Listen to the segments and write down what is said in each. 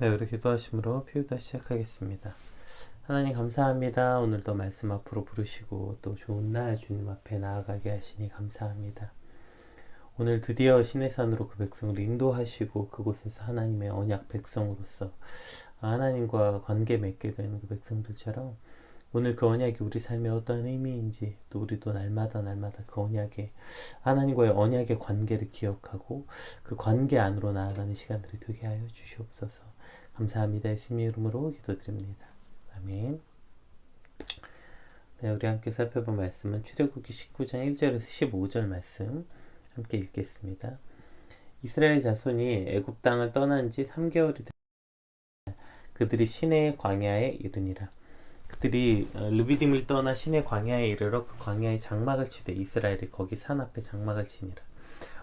네, 우리 기도하심으로 피우다 시작하겠습니다. 하나님 감사합니다. 오늘도 말씀 앞으로 부르시고 또 좋은 날 주님 앞에 나아가게 하시니 감사합니다. 오늘 드디어 시내산으로 그 백성을 인도하시고 그곳에서 하나님의 언약 백성으로서 하나님과 관계 맺게 되는 그 백성들처럼 오늘 그 언약이 우리 삶에 어떤 의미인지 또 우리도 날마다 그 언약의 하나님과의 언약의 관계를 기억하고 그 관계 안으로 나아가는 시간들이 되게 하여 주시옵소서. 감사합니다. 예수님의 이름으로 기도드립니다. 아멘. 네, 우리 함께 살펴본 말씀은 출애굽기 19장 1절에서 15절 말씀 함께 읽겠습니다. 이스라엘 자손이 애굽 땅을 떠난 지 3개월이 되 그들이 시내의 광야에 이르니라. 그들이 르비딤을 떠나 시내 광야에 이르러 그 광야에 장막을 치되 이스라엘이 거기 산 앞에 장막을 치니라.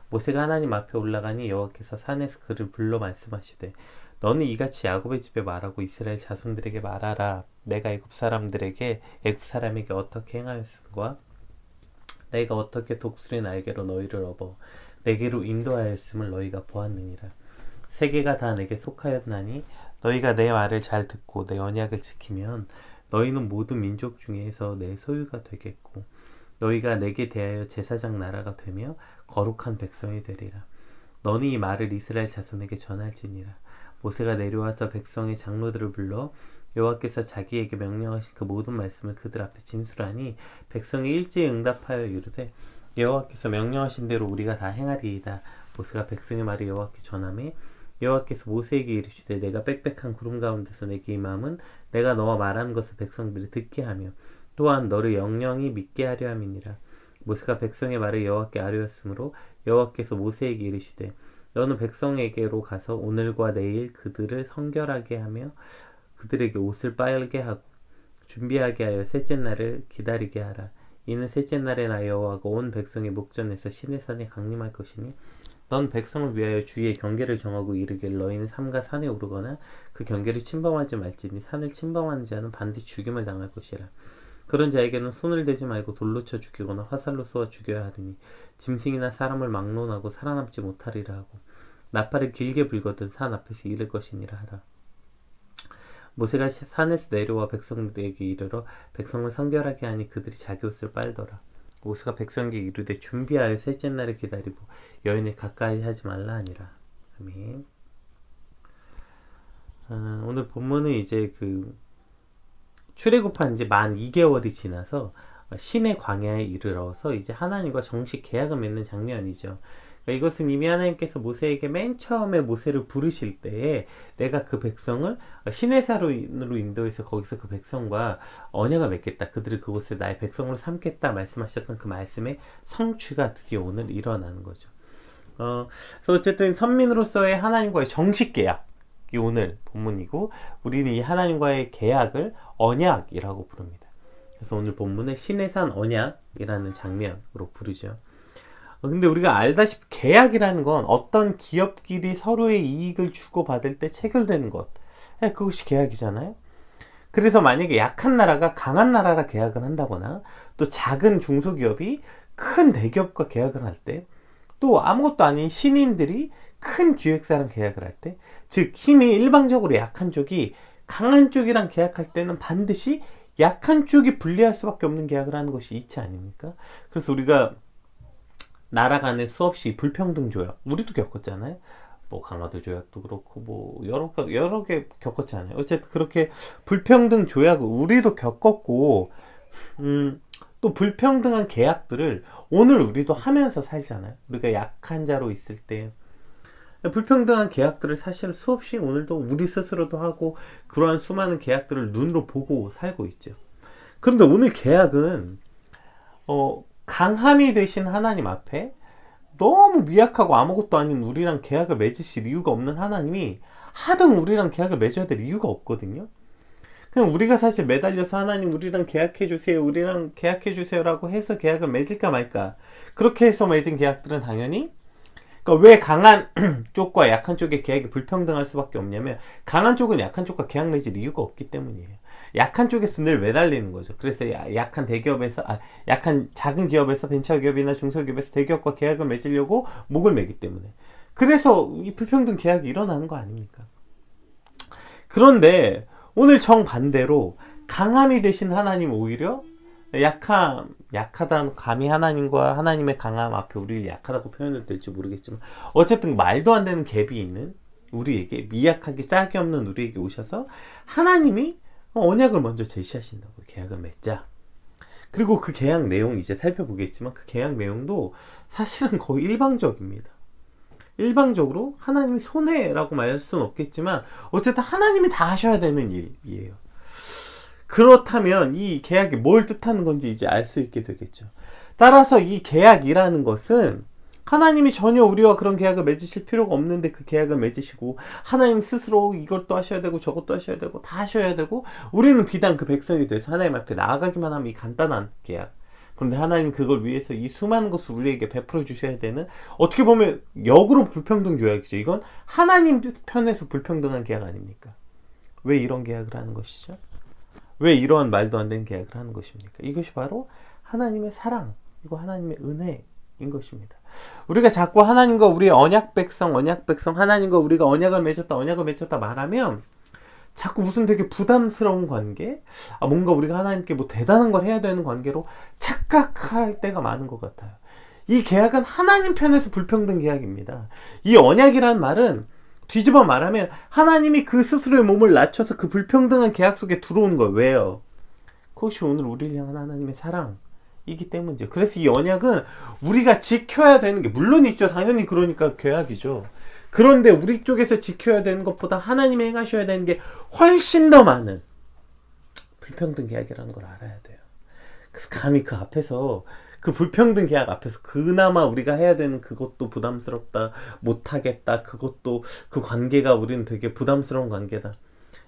모세가 하나님 앞에 올라가니 여호와께서 산에서 그를 불러 말씀하시되 너는 이같이 야곱의 집에 말하고 이스라엘 자손들에게 말하라. 내가 애굽 사람에게 어떻게 행하였음과 내가 어떻게 독수리 날개로 너희를 업어 내게로 인도하였음을 너희가 보았느니라. 세계가 다 내게 속하였나니 너희가 내 말을 잘 듣고 내 언약을 지키면 너희는 모든 민족 중에서 내 소유가 되겠고 너희가 내게 대하여 제사장 나라가 되며 거룩한 백성이 되리라. 너는 이 말을 이스라엘 자손에게 전할지니라. 모세가 내려와서 백성의 장로들을 불러 여호와께서 자기에게 명령하신 그 모든 말씀을 그들 앞에 진술하니 백성이 일제히 응답하여 이르되 여호와께서 명령하신 대로 우리가 다 행하리이다. 모세가 백성의 말을 여호와께 전하매 여호와께서 모세에게 이르시되 내가 빽빽한 구름 가운데서 내게 임함은 내가 너와 말하는 것을 백성들이 듣게 하며 또한 너를 영영히 믿게 하려 함이니라. 모세가 백성의 말을 여호와께 아뢰었으므로 여호와께서 모세에게 이르시되 너는 백성에게로 가서 오늘과 내일 그들을 성결하게 하며 그들에게 옷을 빨게 하고 준비하게 하여 셋째 날을 기다리게 하라. 이는 셋째 날에 나 여호와가 온 백성의 목전에서 시내산에 강림할 것이니 넌 백성을 위하여 주위의 경계를 정하고 이르기를 너희는 삼가 산에 오르거나 그 경계를 침범하지 말지니 산을 침범하는 자는 반드시 죽임을 당할 것이라. 그런 자에게는 손을 대지 말고 돌로 쳐 죽이거나 화살로 쏘아 죽여야 하리니 짐승이나 사람을 막론하고 살아남지 못하리라 하고 나팔을 길게 불거든 산 앞에서 이를 것이니라 하라. 모세가 산에서 내려와 백성들에게 이르러 백성을 성결하게 하니 그들이 자기 옷을 빨더라. 모세가 백성에게 이르되 준비하여 셋째 날을 기다리고 여인을 가까이 하지 말라 하니라. 아멘. 오늘 본문은 이제 그 출애굽한 지 만 2개월이 지나서 신의 광야에 이르러서 이제 하나님과 정식 계약을 맺는 장면이죠. 이것은 이미 하나님께서 모세에게 맨 처음에 모세를 부르실 때에 내가 그 백성을 시내산으로 인도해서 거기서 그 백성과 언약을 맺겠다. 그들을 그곳에 나의 백성으로 삼겠다 말씀하셨던 그 말씀의 성취가 드디어 오늘 일어나는 거죠. 그래서 어쨌든 선민으로서의 하나님과의 정식 계약이 오늘 본문이고 우리는 이 하나님과의 계약을 언약이라고 부릅니다. 그래서 오늘 본문에 시내산 언약이라는 장면으로 부르죠. 근데 우리가 알다시피 계약이라는 건 어떤 기업끼리 서로의 이익을 주고받을 때 체결되는 것, 그것이 계약이잖아요. 그래서 만약에 약한 나라가 강한 나라랑 계약을 한다거나 또 작은 중소기업이 큰 대기업과 계약을 할 때, 또 아무것도 아닌 신인들이 큰 기획사랑 계약을 할 때, 즉 힘이 일방적으로 약한 쪽이 강한 쪽이랑 계약할 때는 반드시 약한 쪽이 불리할 수밖에 없는 계약을 하는 것이 이치 아닙니까? 그래서 우리가 나라 간의 수없이 불평등 조약 우리도 겪었잖아요. 뭐 강화도 조약도 그렇고 뭐 여러 개 겪었잖아요. 어쨌든 그렇게 불평등 조약을 우리도 겪었고 또 불평등한 계약들을 오늘 우리도 하면서 살잖아요. 우리가 약한 자로 있을 때 불평등한 계약들을 사실 수없이 오늘도 우리 스스로도 하고 그러한 수많은 계약들을 눈으로 보고 살고 있죠. 그런데 오늘 계약은 강함이 되신 하나님 앞에 너무 미약하고 아무것도 아닌 우리랑 계약을 맺으실 이유가 없는 하나님이 하등 우리랑 계약을 맺어야 될 이유가 없거든요. 그냥 우리가 사실 매달려서 하나님 우리랑 계약해주세요 라고 해서 계약을 맺을까 말까, 그렇게 해서 맺은 계약들은 당연히, 그러니까 왜 강한 쪽과 약한 쪽의 계약이 불평등할 수밖에 없냐면 강한 쪽은 약한 쪽과 계약 맺을 이유가 없기 때문이에요. 약한 쪽에서 늘 매달리는 거죠. 그래서 약한 대기업에서 약한 작은 기업에서 벤처기업이나 중소기업에서 대기업과 계약을 맺으려고 목을 매기 때문에, 그래서 이 불평등 계약이 일어나는 거 아닙니까? 그런데 오늘 정반대로 강함이 되신 하나님 오히려 약하다는 감히 하나님과 하나님의 강함 앞에 우리를 약하다고 표현을 될지 모르겠지만 어쨌든 말도 안 되는 갭이 있는 우리에게 미약하게 짝이 없는 우리에게 오셔서 하나님이 언약을 먼저 제시하신다고. 계약을 맺자. 그리고 그 계약 내용 이제 살펴보겠지만 그 계약 내용도 사실은 거의 일방적입니다. 일방적으로 하나님이 손해라고 말할 수는 없겠지만 어쨌든 하나님이 다 하셔야 되는 일이에요. 그렇다면 이 계약이 뭘 뜻하는 건지 이제 알 수 있게 되겠죠. 따라서 이 계약이라는 것은 하나님이 전혀 우리와 그런 계약을 맺으실 필요가 없는데 그 계약을 맺으시고 하나님 스스로 이것도 하셔야 되고 저것도 하셔야 되고 다 하셔야 되고 우리는 비단 그 백성이 돼서 하나님 앞에 나아가기만 하면 이 간단한 계약. 그런데 하나님 그걸 위해서 이 수많은 것을 우리에게 베풀어 주셔야 되는 어떻게 보면 역으로 불평등 계약이죠. 이건 하나님 편에서 불평등한 계약 아닙니까? 왜 이런 계약을 하는 것이죠? 왜 이러한 말도 안 되는 계약을 하는 것입니까? 이것이 바로 하나님의 사랑, 이거 하나님의 은혜인 것입니다. 우리가 자꾸 하나님과 우리의 언약 백성, 하나님과 우리가 언약을 맺었다 말하면 자꾸 무슨 되게 부담스러운 관계, 뭔가 우리가 하나님께 뭐 대단한 걸 해야 되는 관계로 착각할 때가 많은 것 같아요. 이 계약은 하나님 편에서 불평등 계약입니다. 이 언약이라는 말은 뒤집어 말하면 하나님이 그 스스로의 몸을 낮춰서 그 불평등한 계약 속에 들어오는 거예요. 왜요? 그것이 오늘 우리를 향한 하나님의 사랑이기 때문이죠. 그래서 이 언약은 우리가 지켜야 되는 게 물론 있죠. 당연히 그러니까 계약이죠. 그런데 우리 쪽에서 지켜야 되는 것보다 하나님이 행하셔야 되는 게 훨씬 더 많은 불평등 계약이라는 걸 알아야 돼요. 그래서 감히 그 앞에서 그 불평등 계약 앞에서 그나마 우리가 해야 되는 그것도 부담스럽다, 못하겠다, 그것도 그 관계가 우리는 되게 부담스러운 관계다.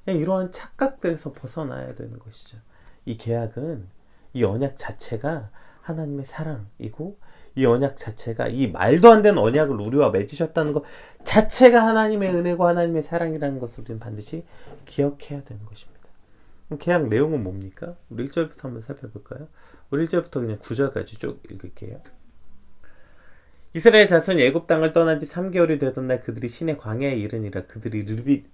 이러한 착각들에서 벗어나야 되는 것이죠. 이 계약은, 이 언약 자체가 하나님의 사랑이고 이 언약 자체가 이 말도 안 되는 언약을 우리와 맺으셨다는 것 자체가 하나님의 은혜고 하나님의 사랑이라는 것을 우리는 반드시 기억해야 되는 것입니다. 그럼 계약 내용은 뭡니까? 우리 1절부터 한번 살펴볼까요? 우리 1절부터 그냥 9절까지 쭉 읽을게요. 이스라엘 자손이 애굽 땅을 떠난 지 3개월이 되던 날 그들이 신의 광야에 이르니라. 그들이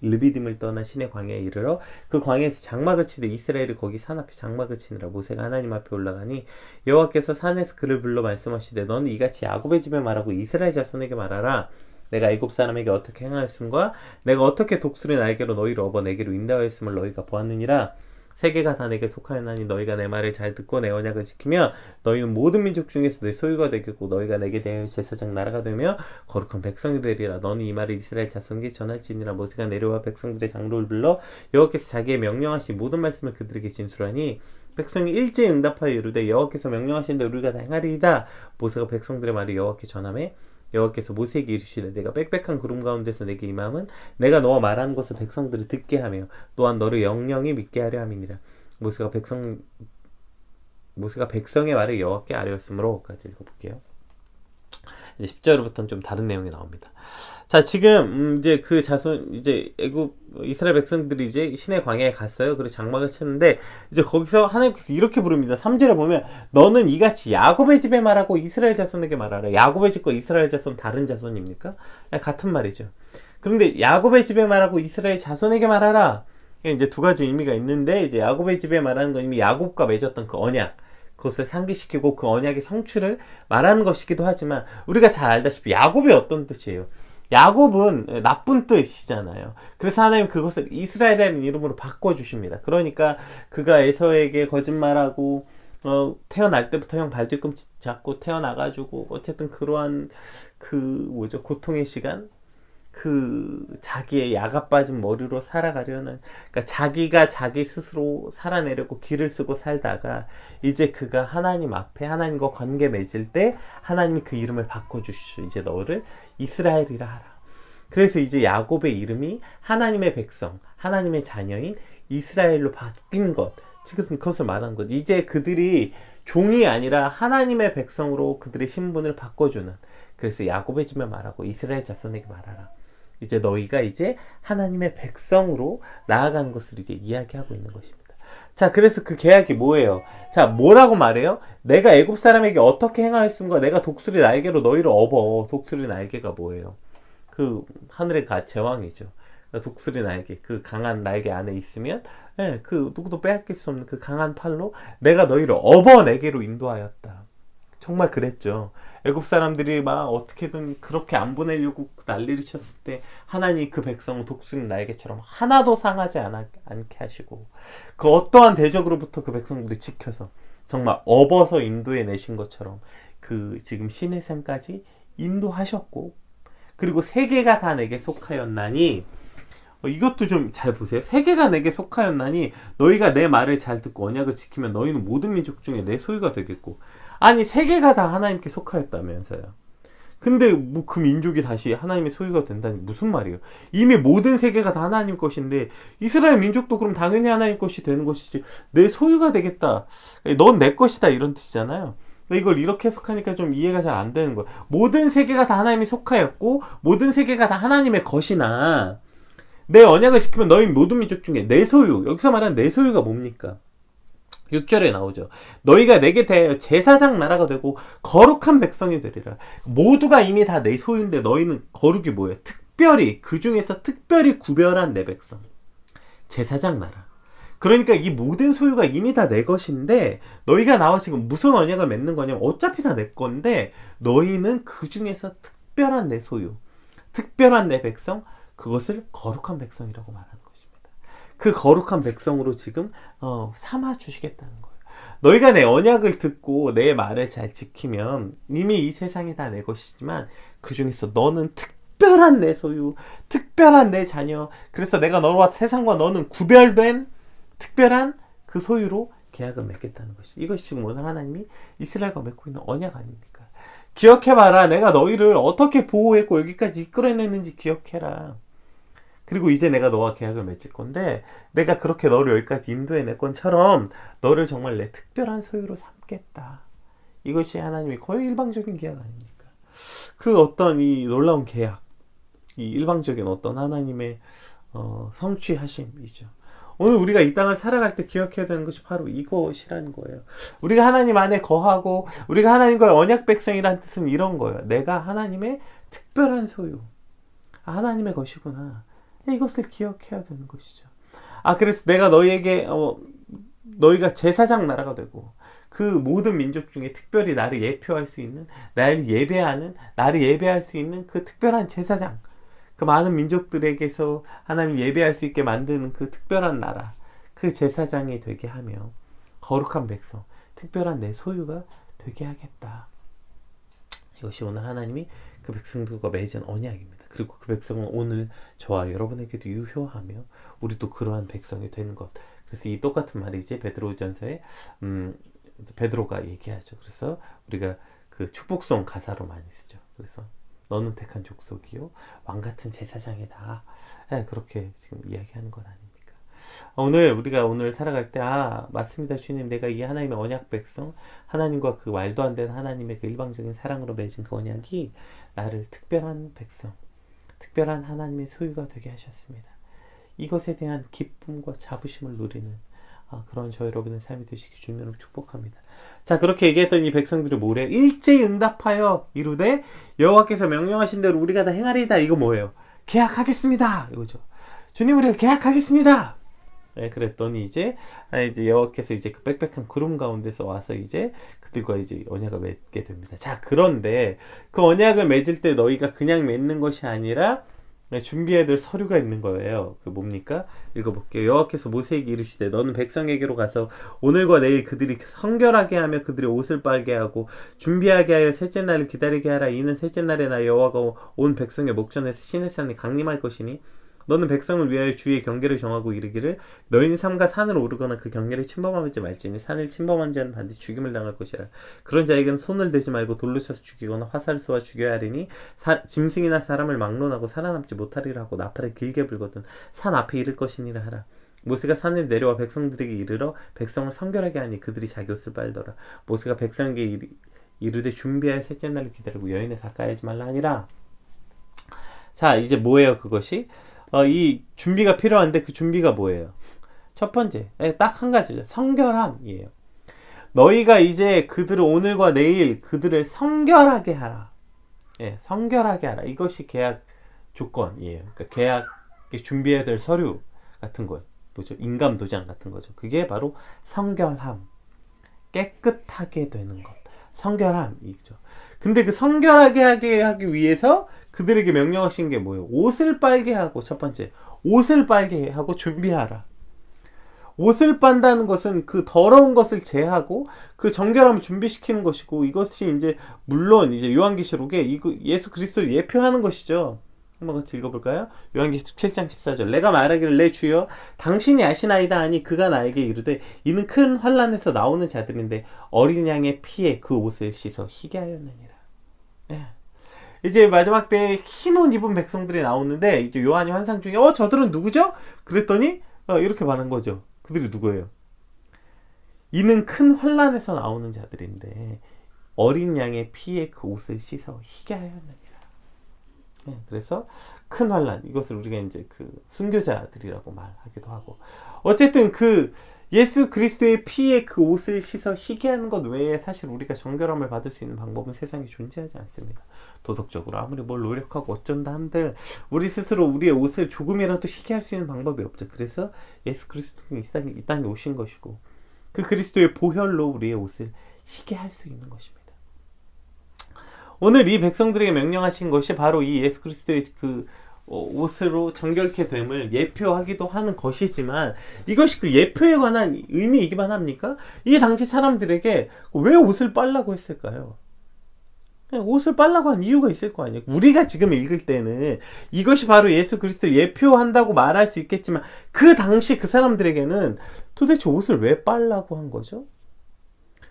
르비딤을 떠나 신의 광야에 이르러 그 광야에서 장막을 치되 이스라엘이 거기 산 앞에 장막을 치니라. 모세가 하나님 앞에 올라가니 여호와께서 산에서 그를 불러 말씀하시되 너는 이같이 야곱의 집에 말하고 이스라엘 자손에게 말하라. 내가 애굽 사람에게 어떻게 행하였음과 내가 어떻게 독수리 날개로 너희를 업어 내게로 인도하였음을 너희가 보았느니라. 세계가 다 내게 속하였나니 너희가 내 말을 잘 듣고 내 언약을 지키면 너희는 모든 민족 중에서 내 소유가 되겠고 너희가 내게 대하여 제사장 나라가 되며 거룩한 백성이 되리라. 너는 이 말을 이스라엘 자손에게 전할지니라. 모세가 내려와 백성들의 장로를 불러 여호와께서 자기의 명령하신 모든 말씀을 그들에게 진술하니 백성이 일제히 응답하여 이르되 여호와께서 명령하신 대로 우리가 다 행하리이다. 모세가 백성들의 말을 여호와께 전하매 여호와께서 모세에게 이르시되 내가 빽빽한 구름 가운데서 내게 임함은 내가 너와 말하는 것을 백성들이 듣게 하며 또한 너를 영영히 믿게 하려 함이니라. 모세가 백성의 말을 여호와께 아뢰었으므로까지 읽어볼게요. 이제 10절부터는 좀 다른 내용이 나옵니다. 자, 지금 이제 그 자손 이제 애굽 이스라엘 백성들이 이제 신의 광야에 갔어요. 그리고 장막을 쳤는데 이제 거기서 하나님께서 이렇게 부릅니다. 3절에 보면 너는 이같이 야곱의 집에 말하고 이스라엘 자손에게 말하라. 야곱의 집과 이스라엘 자손 다른 자손입니까? 같은 말이죠. 그런데 야곱의 집에 말하고 이스라엘 자손에게 말하라. 이제 두 가지 의미가 있는데 이제 야곱의 집에 말하는 건 이미 야곱과 맺었던 그 언약 그것을 상기시키고 그 언약의 성취를 말하는 것이기도 하지만 우리가 잘 알다시피 야곱이 어떤 뜻이에요? 야곱은 나쁜 뜻이잖아요. 그래서 하나님 그것을 이스라엘이라는 이름으로 바꿔주십니다. 그러니까 그가 에서에게 거짓말하고 태어날 때부터 형 발뒤꿈치 잡고 태어나가지고 어쨌든 그러한 고통의 시간 자기의 야가 빠진 머리로 살아가려는 그러니까 자기가 자기 스스로 살아내려고 길을 쓰고 살다가 이제 그가 하나님 앞에 하나님과 관계 맺을 때 하나님이 그 이름을 바꿔주시죠. 이제 너를 이스라엘이라 하라. 그래서 이제 야곱의 이름이 하나님의 백성, 하나님의 자녀인 이스라엘로 바뀐 것, 지금 그것을 말하는 것. 이제 그들이 종이 아니라 하나님의 백성으로 그들의 신분을 바꿔주는. 그래서 야곱의 집에 말하고 이스라엘 자손에게 말하라. 이제 너희가 이제 하나님의 백성으로 나아가는 것을 이제 이야기하고 있는 것입니다. 자, 그래서 그 계약이 뭐예요? 자, 뭐라고 말해요? 내가 애굽 사람에게 어떻게 행하였음과 내가 독수리 날개로 너희를 업어. 독수리 날개가 뭐예요? 그 하늘의 제왕이죠. 독수리 날개, 그 강한 날개 안에 있으면, 예, 그 누구도 빼앗길 수 없는 그 강한 팔로 내가 너희를 업어 내게로 인도하였다. 정말 그랬죠. 애굽 사람들이 막 어떻게든 그렇게 안 보내려고 난리를 쳤을 때 하나님이 그 백성을 독수리 날개처럼 하나도 상하지 않게 하시고, 그 어떠한 대적으로부터 그 백성들이 지켜서 정말 업어서 인도해 내신 것처럼 그 지금 시내산까지 인도하셨고, 그리고 세계가 다 내게 속하였나니, 이것도 좀 잘 보세요. 세계가 내게 속하였나니 너희가 내 말을 잘 듣고 언약을 지키면 너희는 모든 민족 중에 내 소유가 되겠고. 아니, 세계가 다 하나님께 속하였다면서요. 근데 뭐 그 민족이 다시 하나님의 소유가 된다니 무슨 말이에요? 이미 모든 세계가 다 하나님 것인데 이스라엘 민족도 그럼 당연히 하나님 것이 되는 것이지, 내 소유가 되겠다, 넌 내 것이다, 이런 뜻이잖아요. 이걸 이렇게 해석하니까 좀 이해가 잘 안 되는 거예요. 모든 세계가 다 하나님이 속하였고 모든 세계가 다 하나님의 것이나 내 언약을 지키면 너희 모든 민족 중에 내 소유, 여기서 말하는 내 소유가 뭡니까? 6절에 나오죠. 너희가 내게 대하여 제사장 나라가 되고 거룩한 백성이 되리라. 모두가 이미 다 내 소유인데 너희는 거룩이 뭐예요? 특별히, 그 중에서 특별히 구별한 내 백성, 제사장 나라. 그러니까 이 모든 소유가 이미 다 내 것인데 너희가 나와 지금 무슨 언약을 맺는 거냐면 어차피 다 내 건데 너희는 그 중에서 특별한 내 소유, 특별한 내 백성, 그것을 거룩한 백성이라고 말하는 것입니다. 그 거룩한 백성으로 지금 삼아 주시겠다는 거예요. 너희가 내 언약을 듣고 내 말을 잘 지키면 이미 이 세상이 다 내 것이지만 그 중에서 너는 특별한 내 소유, 특별한 내 자녀, 그래서 내가 너와 세상과 너는 구별된 특별한 그 소유로 계약을 맺겠다는 것이, 이것이 지금 오늘 하나님이 이스라엘과 맺고 있는 언약 아닙니까? 기억해봐라. 내가 너희를 어떻게 보호했고 여기까지 이끌어냈는지 기억해라. 그리고 이제 내가 너와 계약을 맺을 건데 내가 그렇게 너를 여기까지 인도해낼 것처럼 너를 정말 내 특별한 소유로 삼겠다. 이것이 하나님의 거의 일방적인 계약 아닙니까? 그 어떤 이 놀라운 계약, 이 일방적인 어떤 하나님의 성취하심이죠. 오늘 우리가 이 땅을 살아갈 때 기억해야 되는 것이 바로 이것이라는 거예요. 우리가 하나님 안에 거하고 우리가 하나님과의 언약 백성이라는 뜻은 이런 거예요. 내가 하나님의 특별한 소유, 하나님의 것이구나, 이것을 기억해야 되는 것이죠. 그래서 내가 너희에게 너희가 제사장 나라가 되고 그 모든 민족 중에 특별히 나를 예표할 수 있는, 나를 예배할 수 있는 그 특별한 제사장, 그 많은 민족들에게서 하나님을 예배할 수 있게 만드는 그 특별한 나라, 그 제사장이 되게 하며 거룩한 백성, 특별한 내 소유가 되게 하겠다. 이것이 오늘 하나님이 그 백성들과 맺은 언약입니다. 그리고 그 백성은 오늘 저와 여러분에게도 유효하며 우리도 그러한 백성이 되는 것. 그래서 이 똑같은 말이 이제 베드로전서에 베드로가 얘기하죠. 그래서 우리가 그 축복송 가사로 많이 쓰죠. 그래서 너는 택한 족속이요 왕같은 제사장이다. 그렇게 지금 이야기하는 건 아닙니까? 우리가 오늘 살아갈 때 맞습니다 주님, 내가 이 하나님의 언약 백성, 하나님과 그 말도 안 되는 하나님의 그 일방적인 사랑으로 맺은 그 언약이 나를 특별한 백성, 특별한 하나님의 소유가 되게 하셨습니다. 이것에 대한 기쁨과 자부심을 누리는 그런 저 여러분의 삶이 되시기 주님으로 축복합니다. 자, 그렇게 얘기했던 이 백성들이 뭐래요? 일제히 응답하여 이르되 여호와께서 명령하신 대로 우리가 다 행하리이다. 이거 뭐예요? 계약하겠습니다, 이거죠. 주님, 우리가 계약하겠습니다. 그랬더니 이제 여호와께서 이제 그 빽빽한 구름 가운데서 와서 이제 그들과 이제 언약을 맺게 됩니다. 자, 그런데 그 언약을 맺을 때 너희가 그냥 맺는 것이 아니라 준비해야 될 서류가 있는 거예요. 그 뭡니까? 읽어볼게요. 여호와께서 모세에게 이르시되 너는 백성에게로 가서 오늘과 내일 그들이 성결하게 하며 그들의 옷을 빨게 하고 준비하게 하여 셋째 날을 기다리게 하라. 이는 셋째 날에 나 여호와가 온 백성의 목전에서 시내산에 강림할 것이니 너는 백성을 위하여 주의 경계를 정하고 이르기를 너희는 삼가 산을 오르거나 그 경계를 침범하지 말지니 산을 침범한 자는 반드시 죽임을 당할 것이라. 그런 자에게는 손을 대지 말고 돌로 쳐서 죽이거나 화살을 쏘아 죽여야 하리니 짐승이나 사람을 막론하고 살아남지 못하리라 하고 나팔을 길게 불거든 산 앞에 이를 것이니라 하라. 모세가 산에 내려와 백성들에게 이르러 백성을 성결하게 하니 그들이 자기 옷을 빨더라. 모세가 백성에게 이르되 준비하여 셋째 날을 기다리고 여인을 가까이 하지 말라 하니라. 자, 이제 뭐예요 그것이? 이 준비가 필요한데 그 준비가 뭐예요? 첫 번째, 딱 한 가지죠. 성결함이에요. 너희가 이제 그들을 오늘과 내일 그들을 성결하게 하라. 성결하게 하라. 이것이 계약 조건이에요. 그러니까 준비해야 될 서류 같은 거, 뭐죠? 인감 도장 같은 거죠. 그게 바로 성결함, 깨끗하게 되는 것, 성결함이죠. 근데 그 성결하게 하기 위해서 그들에게 명령하신 게 뭐예요? 옷을 빨게 하고, 첫 번째, 옷을 빨게 하고 준비하라. 옷을 빤다는 것은 그 더러운 것을 제하고 그 정결함을 준비시키는 것이고, 이것이 이제 물론 이제 요한계시록에 예수 그리스도를 예표하는 것이죠. 한번 같이 읽어볼까요? 요한계시록 7장 14절. 내가 말하기를 내 주여 당신이 아시나이다 하니 그가 나에게 이르되 이는 큰 환난에서 나오는 자들인데 어린 양의 피에 그 옷을 씻어 희게 하였느니라. 예. 이제 마지막 때 흰 옷 입은 백성들이 나오는데 이제 요한이 환상 중에 저들은 누구죠? 그랬더니 이렇게 말한 거죠. 그들이 누구예요? 이는 큰 환난에서 나오는 자들인데 어린 양의 피에 그 옷을 씻어 희게 하였느니라. 네, 그래서 큰 환난, 이것을 우리가 이제 그 순교자들이라고 말하기도 하고, 어쨌든 그 예수 그리스도의 피에 그 옷을 씻어 희게 하는 것 외에 사실 우리가 정결함을 받을 수 있는 방법은 세상에 존재하지 않습니다. 도덕적으로 아무리 뭘 노력하고 어쩐다 한들 우리 스스로 우리의 옷을 조금이라도 희게 할 수 있는 방법이 없죠. 그래서 예수 그리스도는 이 땅에 오신 것이고, 그 그리스도의 보혈로 우리의 옷을 희게 할 수 있는 것입니다. 오늘 이 백성들에게 명령하신 것이 바로 이 예수 그리스도의 그 옷으로 정결케 됨을 예표하기도 하는 것이지만, 이것이 그 예표에 관한 의미이기만 합니까? 이 당시 사람들에게 왜 옷을 빨라고 했을까요? 옷을 빨라고 한 이유가 있을 거 아니에요. 우리가 지금 읽을 때는 이것이 바로 예수 그리스도를 예표한다고 말할 수 있겠지만, 그 당시 그 사람들에게는 도대체 옷을 왜 빨라고 한 거죠?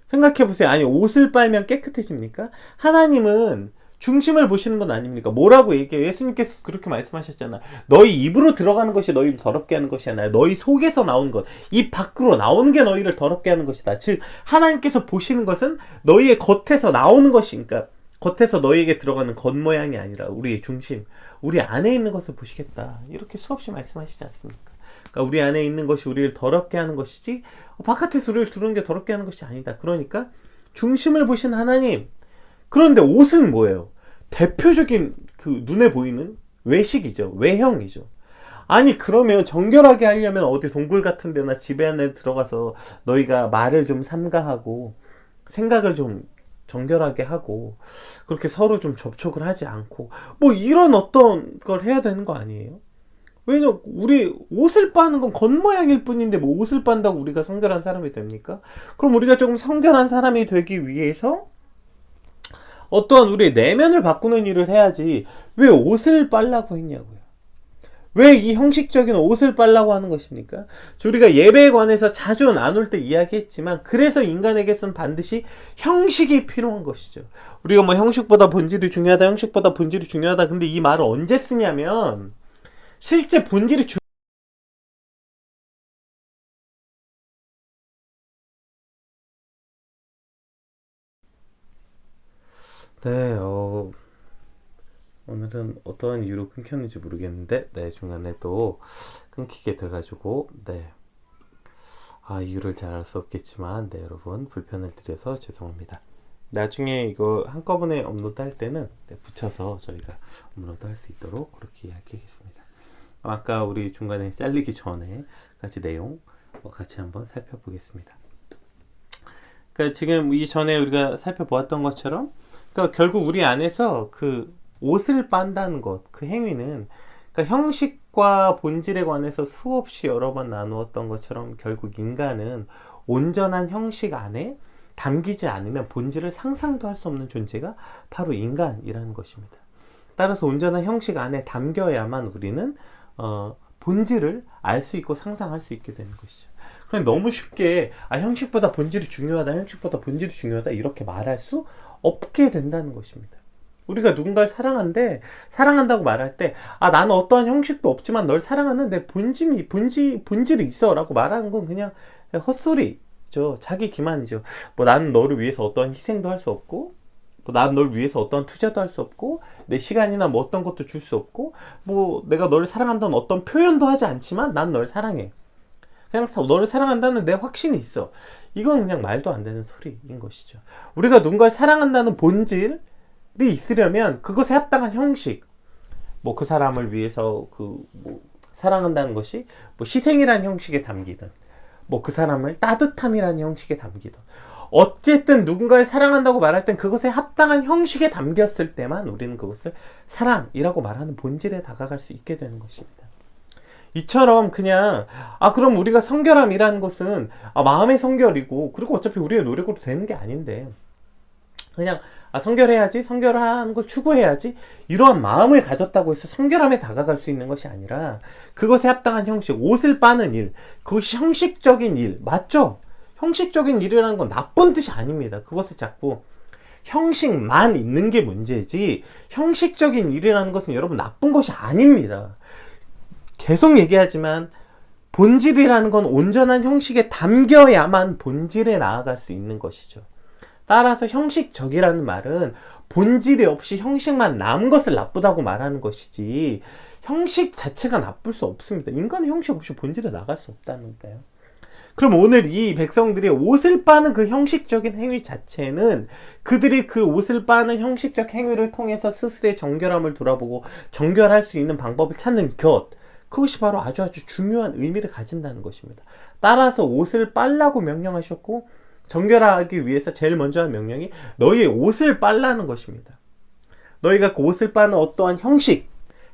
생각해보세요. 아니, 옷을 빨면 깨끗해집니까? 하나님은 중심을 보시는 건 아닙니까? 뭐라고 얘기해요? 예수님께서 그렇게 말씀하셨잖아. 너희 입으로 들어가는 것이 너희를 더럽게 하는 것이 아니라 너희 속에서 나오는 것, 입 밖으로 나오는 게 너희를 더럽게 하는 것이다. 즉 하나님께서 보시는 것은 너희의 겉에서 나오는 것이니까, 겉에서 너희에게 들어가는 겉모양이 아니라 우리의 중심, 우리 안에 있는 것을 보시겠다. 이렇게 수없이 말씀하시지 않습니까? 그러니까 우리 안에 있는 것이 우리를 더럽게 하는 것이지 바깥에서 우리를 들어오는 게 더럽게 하는 것이 아니다. 그러니까 중심을 보신 하나님. 그런데 옷은 뭐예요? 대표적인 그 눈에 보이는 외식이죠. 외형이죠. 아니, 그러면 정결하게 하려면 어디 동굴 같은 데나 집에 안에 들어가서 너희가 말을 좀 삼가하고 생각을 좀 정결하게 하고 그렇게 서로 좀 접촉을 하지 않고 뭐 이런 어떤 걸 해야 되는 거 아니에요? 왜냐, 우리 옷을 빠는 건 겉모양일 뿐인데 뭐 옷을 빤다고 우리가 성결한 사람이 됩니까? 그럼 우리가 조금 성결한 사람이 되기 위해서 어떠한 우리의 내면을 바꾸는 일을 해야지 왜 옷을 빨라고 했냐고요. 왜 이 형식적인 옷을 빨라고 하는 것입니까? 우리가 예배에 관해서 자주 나눌 때 이야기했지만, 그래서 인간에게선 반드시 형식이 필요한 것이죠. 우리가 뭐 형식보다 본질이 중요하다, 형식보다 본질이 중요하다. 근데 이 말을 언제 쓰냐면 실제 본질이 네, 오늘은 어떠한 이유로 끊겼는지 모르겠는데, 네, 중간에 또 끊기게 돼가지고, 네. 이유를 잘 알 수 없겠지만, 네, 여러분, 불편을 드려서 죄송합니다. 나중에 이거 한꺼번에 업로드 할 때는 붙여서 저희가 업로드 할 수 있도록 그렇게 이야기하겠습니다. 아까 우리 중간에 잘리기 전에 같이 내용 같이 한번 살펴보겠습니다. 그러니까 지금 이전에 우리가 살펴보았던 것처럼, 그러니까 결국 우리 안에서 그 옷을 빤다는 것, 그 행위는 그러니까 형식과 본질에 관해서 수없이 여러 번 나누었던 것처럼 결국 인간은 온전한 형식 안에 담기지 않으면 본질을 상상도 할 수 없는 존재가 바로 인간이라는 것입니다. 따라서 온전한 형식 안에 담겨야만 우리는 본질을 알 수 있고 상상할 수 있게 되는 것이죠. 그냥 너무 쉽게 형식보다 본질이 중요하다, 형식보다 본질이 중요하다 이렇게 말할 수 없게 된다는 것입니다. 우리가 누군가를 사랑한다고 말할 때 나는 어떠한 형식도 없지만 널 사랑하는 내 본질이 있어 라고 말하는 건 그냥 헛소리죠. 자기 기만이죠. 뭐 나는 너를 위해서 어떠한 희생도 할 수 없고, 뭐 나는 널 위해서 어떠한 투자도 할 수 없고, 내 시간이나 뭐 어떤 것도 줄 수 없고, 뭐 내가 너를 사랑한다는 어떤 표현도 하지 않지만 난 널 사랑해. 그냥 너를 사랑한다는 내 확신이 있어. 이건 그냥 말도 안 되는 소리인 것이죠. 우리가 누군가를 사랑한다는 본질이 있으려면 그것에 합당한 형식, 뭐 그 사람을 위해서 사랑한다는 것이 뭐 희생이라는 형식에 담기든 뭐 그 사람을 따뜻함이라는 형식에 담기든 어쨌든 누군가를 사랑한다고 말할 땐 그것에 합당한 형식에 담겼을 때만 우리는 그것을 사랑이라고 말하는 본질에 다가갈 수 있게 되는 것입니다. 이처럼 그냥 그럼 우리가 성결함이라는 것은 마음의 성결이고 그리고 어차피 우리의 노력으로 되는 게 아닌데 그냥 성결해야지, 성결하는 걸 추구해야지 이러한 마음을 가졌다고 해서 성결함에 다가갈 수 있는 것이 아니라 그것에 합당한 형식, 옷을 빠는 일, 그것이 형식적인 일, 맞죠? 형식적인 일이라는 건 나쁜 뜻이 아닙니다. 그것을 자꾸 형식만 있는 게 문제지 형식적인 일이라는 것은 여러분 나쁜 것이 아닙니다. 계속 얘기하지만 본질이라는 건 온전한 형식에 담겨야만 본질에 나아갈 수 있는 것이죠. 따라서 형식적이라는 말은 본질이 없이 형식만 남은 것을 나쁘다고 말하는 것이지 형식 자체가 나쁠 수 없습니다. 인간은 형식 없이 본질에 나갈 수 없다니까요. 그럼 오늘 이 백성들이 옷을 빠는 그 형식적인 행위 자체는 그들이 그 옷을 빠는 형식적 행위를 통해서 스스로의 정결함을 돌아보고 정결할 수 있는 방법을 찾는 것, 그것이 바로 아주 중요한 의미를 가진다는 것입니다. 따라서 옷을 빨라고 명령하셨고 정결하기 위해서 제일 먼저 한 명령이 너희의 옷을 빨라는 것입니다. 너희가 그 옷을 빠는 어떠한 형식,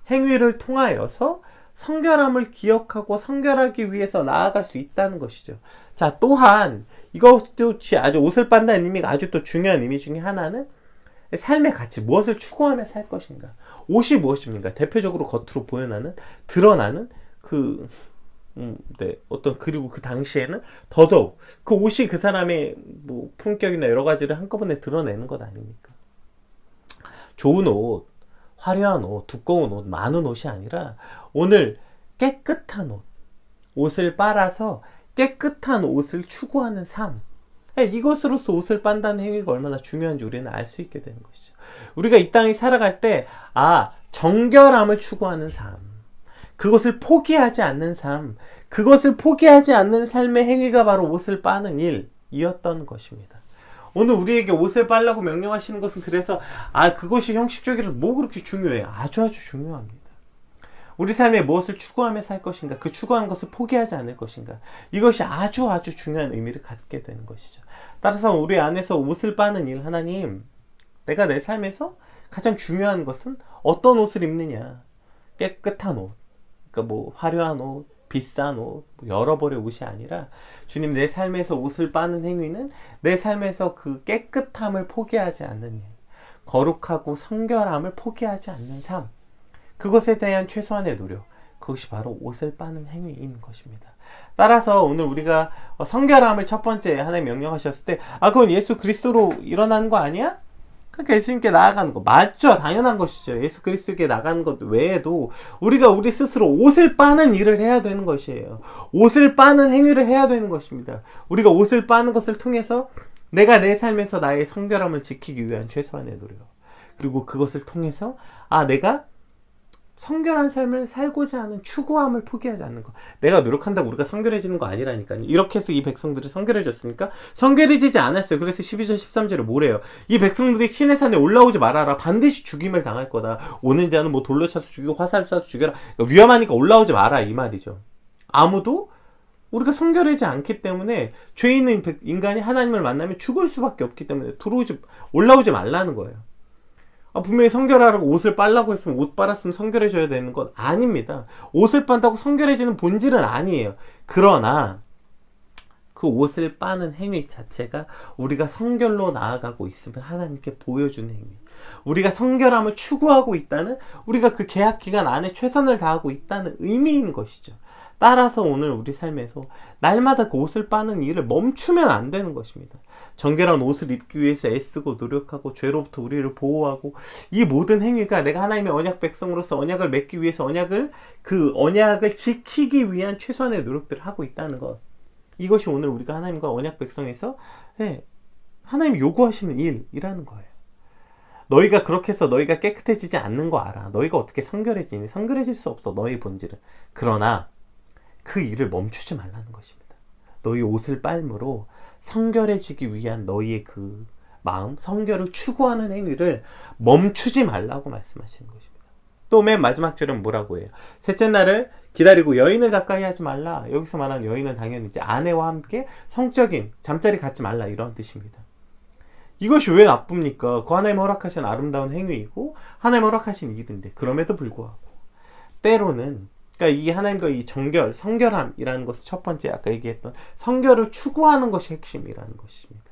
행위를 통하여서 성결함을 기억하고 성결하기 위해서 나아갈 수 있다는 것이죠. 자, 또한 이것도 아주 옷을 빤다는 의미가 아주 또 중요한 의미 중에 하나는 삶의 가치, 무엇을 추구하며 살 것인가. 옷이 무엇입니까? 대표적으로 겉으로 드러나는 그리고 그 당시에는 더더욱 그 옷이 그 사람의 뭐 품격이나 여러 가지를 한꺼번에 드러내는 것 아닙니까? 좋은 옷, 화려한 옷, 두꺼운 옷, 많은 옷이 아니라 오늘 깨끗한 옷, 옷을 빨아서 깨끗한 옷을 추구하는 삶, 이것으로서 옷을 빤다는 행위가 얼마나 중요한지 우리는 알 수 있게 되는 것이죠. 우리가 이 땅에 살아갈 때 정결함을 추구하는 삶, 그것을 포기하지 않는 삶, 그것을 포기하지 않는 삶의 행위가 바로 옷을 빠는 일이었던 것입니다. 오늘 우리에게 옷을 빨라고 명령하시는 것은 그래서 그것이 형식적이라서 뭐 그렇게 중요해? 아주 중요합니다. 우리 삶에 무엇을 추구하며 살 것인가, 그 추구한 것을 포기하지 않을 것인가, 이것이 아주 중요한 의미를 갖게 되는 것이죠. 따라서 우리 안에서 옷을 빠는 일, 하나님, 내가 내 삶에서 가장 중요한 것은 어떤 옷을 입느냐, 깨끗한 옷, 그러니까 뭐 화려한 옷, 비싼 옷, 여러 벌의 옷이 아니라 주님, 내 삶에서 옷을 빠는 행위는 내 삶에서 그 깨끗함을 포기하지 않는 일, 거룩하고 성결함을 포기하지 않는 삶, 그것에 대한 최소한의 노력, 그것이 바로 옷을 빠는 행위인 것입니다. 따라서 오늘 우리가 성결함을 첫 번째 하나님 명령하셨을 때 그건 예수 그리스도로 일어나는 거 아니야? 그러니까 예수님께 나아가는 거 맞죠? 당연한 것이죠. 예수 그리스도께 나가는 것 외에도 우리가 우리 스스로 옷을 빠는 일을 해야 되는 것이에요. 옷을 빠는 행위를 해야 되는 것입니다. 우리가 옷을 빠는 것을 통해서 내가 내 삶에서 나의 성결함을 지키기 위한 최소한의 노력, 그리고 그것을 통해서 내가 성결한 삶을 살고자 하는 추구함을 포기하지 않는 것. 내가 노력한다고 우리가 성결해지는 거 아니라니까요. 이렇게 해서 이 백성들이 성결해졌습니까? 성결해지지 않았어요. 그래서 12절 13절에 뭐래요? 이 백성들이 신의 산에 올라오지 말아라. 반드시 죽임을 당할 거다. 오는 자는 뭐 돌로 차서 죽이고 화살 쏴서 죽여라. 그러니까 위험하니까 올라오지 마라, 이 말이죠. 아무도 우리가 성결하지 않기 때문에 죄 있는 인간이 하나님을 만나면 죽을 수밖에 없기 때문에 올라오지 말라는 거예요. 분명히 성결하라고 옷을 빨라고 했으면 옷 빨았으면 성결해져야 되는 건 아닙니다. 옷을 빤다고 성결해지는 본질은 아니에요. 그러나 그 옷을 빠는 행위 자체가 우리가 성결로 나아가고 있음을 하나님께 보여주는 행위, 우리가 성결함을 추구하고 있다는, 우리가 그 계약 기간 안에 최선을 다하고 있다는 의미인 것이죠. 따라서 오늘 우리 삶에서 날마다 그 옷을 빠는 일을 멈추면 안 되는 것입니다. 정결한 옷을 입기 위해서 애쓰고 노력하고 죄로부터 우리를 보호하고, 이 모든 행위가 내가 하나님의 언약 백성으로서 언약을 맺기 위해서 그 언약을 지키기 위한 최소한의 노력들을 하고 있다는 것, 이것이 오늘 우리가 하나님과 언약 백성에서 하나님이 요구하시는 일이라는 거예요. 너희가 그렇게 해서 너희가 깨끗해지지 않는 거 알아. 너희가 어떻게 성결해지니? 성결해질 수 없어, 너희 본질은. 그러나 그 일을 멈추지 말라는 것입니다. 너희 옷을 빨므로 성결해지기 위한 너희의 그 마음, 성결을 추구하는 행위를 멈추지 말라고 말씀하시는 것입니다. 또 맨 마지막 절은 뭐라고 해요? 셋째 날을 기다리고 여인을 가까이 하지 말라. 여기서 말하는 여인은 당연히 이제 아내와 함께 성적인 잠자리 갖지 말라, 이런 뜻입니다. 이것이 왜 나쁩니까? 그 하나님 허락하신 아름다운 행위이고 하나님 허락하신 일인데, 그럼에도 불구하고 때로는, 그러니까 이 하나님과 이 정결, 성결함이라는 것은 첫 번째 아까 얘기했던 성결을 추구하는 것이 핵심이라는 것입니다.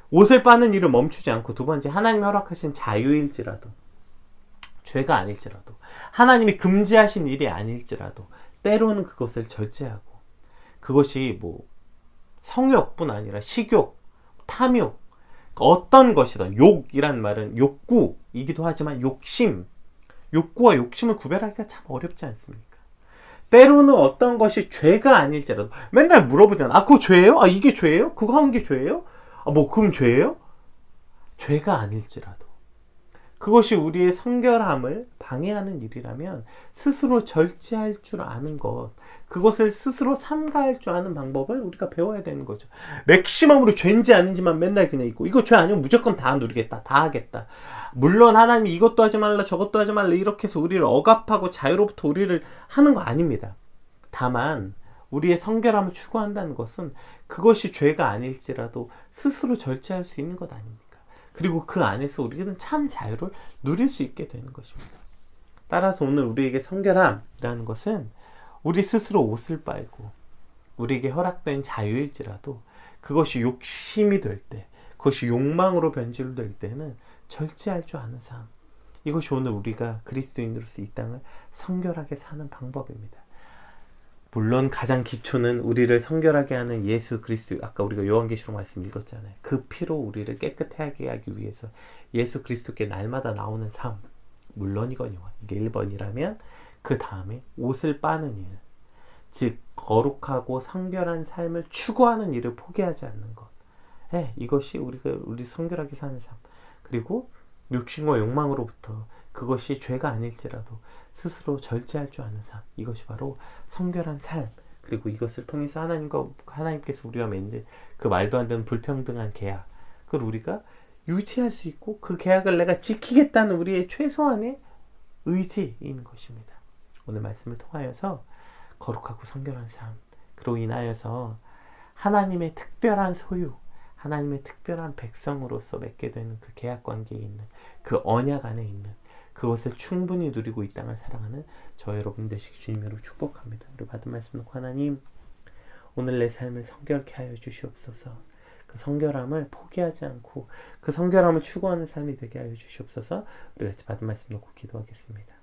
옷을 빠는 일을 멈추지 않고, 두 번째 하나님이 허락하신 자유일지라도, 죄가 아닐지라도, 하나님이 금지하신 일이 아닐지라도 때로는 그것을 절제하고, 그것이 뭐 성욕뿐 아니라 식욕, 탐욕, 어떤 것이든, 욕이란 말은 욕구이기도 하지만 욕심, 욕구와 욕심을 구별하기가 참 어렵지 않습니까? 때로는 어떤 것이 죄가 아닐지라도 맨날 물어보잖아. 아, 그거 죄예요? 아, 이게 죄예요? 그거 하는 게 죄예요? 아, 뭐 그럼 죄예요? 죄가 아닐지라도 그것이 우리의 성결함을 방해하는 일이라면 스스로 절제할 줄 아는 것, 그것을 스스로 삼가할 줄 아는 방법을 우리가 배워야 되는 거죠. 맥시멈으로 죄인지 아닌지만 맨날 그냥 있고, 이거 죄 아니면 무조건 다 누리겠다, 다 하겠다. 물론 하나님이 이것도 하지 말라 저것도 하지 말라 이렇게 해서 우리를 억압하고 자유로부터 우리를 하는 거 아닙니다. 다만 우리의 성결함을 추구한다는 것은 그것이 죄가 아닐지라도 스스로 절제할 수 있는 것 아닙니까? 그리고 그 안에서 우리는 참 자유를 누릴 수 있게 되는 것입니다. 따라서 오늘 우리에게 성결함이라는 것은 우리 스스로 옷을 빨고 우리에게 허락된 자유일지라도 그것이 욕심이 될 때, 그것이 욕망으로 변질될 때는 절제할 줄 아는 삶, 이것이 오늘 우리가 그리스도인으로서 이 땅을 성결하게 사는 방법입니다. 물론 가장 기초는 우리를 성결하게 하는 예수 그리스도, 아까 우리가 요한계시록 말씀 읽었잖아요. 그 피로 우리를 깨끗하게 하기 위해서 예수 그리스도께 날마다 나오는 삶, 물론이거든요. 이게 1번이라면 그 다음에 옷을 빠는 일, 즉 거룩하고 성결한 삶을 추구하는 일을 포기하지 않는 것, 이것이 우리 성결하게 사는 삶, 그리고 욕심과 욕망으로부터 그것이 죄가 아닐지라도 스스로 절제할 줄 아는 삶, 이것이 바로 성결한 삶, 그리고 이것을 통해서 하나님께서 우리와 맺은 그 말도 안 되는 불평등한 계약, 그걸 우리가 유지할 수 있고 그 계약을 내가 지키겠다는 우리의 최소한의 의지인 것입니다. 오늘 말씀을 통하여서 거룩하고 성결한 삶, 그로 인하여서 하나님의 특별한 소유, 하나님의 특별한 백성으로서 맺게 되는 그 계약 관계에 있는 그 언약 안에 있는 그것을 충분히 누리고 이 땅을 사랑하는 저 여러분 되시기 주님으로 축복합니다. 우리 받은 말씀 놓고, 하나님 오늘 내 삶을 성결케 하여 주시옵소서. 그 성결함을 포기하지 않고 그 성결함을 추구하는 삶이 되게 하여 주시옵소서. 우리 같이 받은 말씀 놓고 기도하겠습니다.